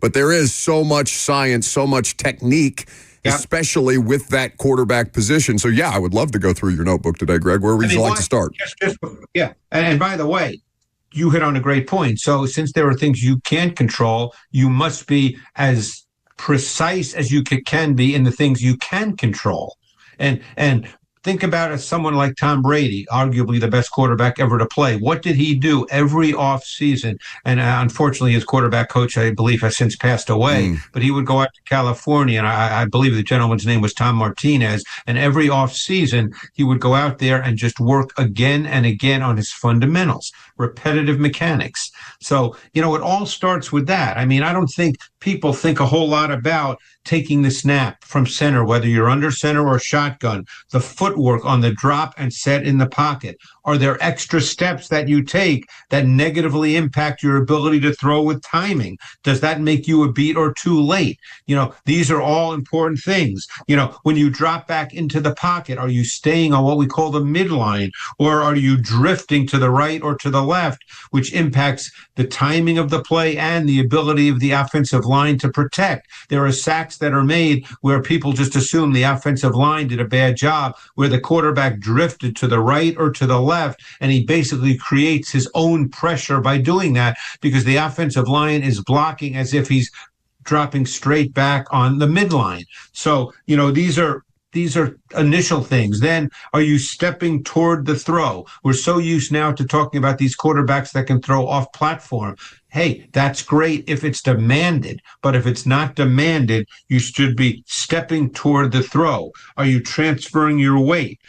but there is so much science, so much technique, especially with that quarterback position. So, yeah, I would love to go through your notebook today, Greg. Where would you like to start? And by the way, you hit on a great point. So since there are things you can't control, you must be as precise as you can be in the things you can control. And think about it, someone like Tom Brady, arguably the best quarterback ever to play. What did he do every offseason? And unfortunately, his quarterback coach, I believe, has since passed away. But he would go out to California, and I believe the gentleman's name was Tom Martinez. And every offseason, he would go out there and just work again and again on his fundamentals, repetitive mechanics. So, it all starts with that. I mean, I don't think people think a whole lot about taking the snap from center, whether you're under center or shotgun, the footwork on the drop and set in the pocket. Are there extra steps that you take that negatively impact your ability to throw with timing? Does that make you a beat or two late? These are all important things. When you drop back into the pocket, are you staying on what we call the midline, or are you drifting to the right or to the left, which impacts the timing of the play and the ability of the offensive line to protect? There are sacks that are made where people just assume the offensive line did a bad job, where the quarterback drifted to the right or to the left, and he basically creates his own pressure by doing that because the offensive line is blocking as if he's dropping straight back on the midline. So, these are initial things. Then are you stepping toward the throw? We're so used now to talking about these quarterbacks that can throw off platform. Hey, that's great if it's demanded, but if it's not demanded, you should be stepping toward the throw. Are you transferring your weight?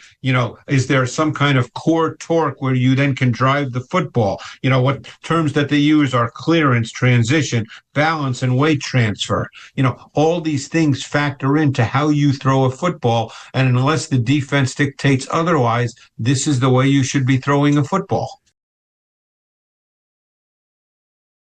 Is there some kind of core torque where you then can drive the football? What terms that they use are clearance, transition, balance, and weight transfer. All these things factor into how you throw a football, and unless the defense dictates otherwise, this is the way you should be throwing a football.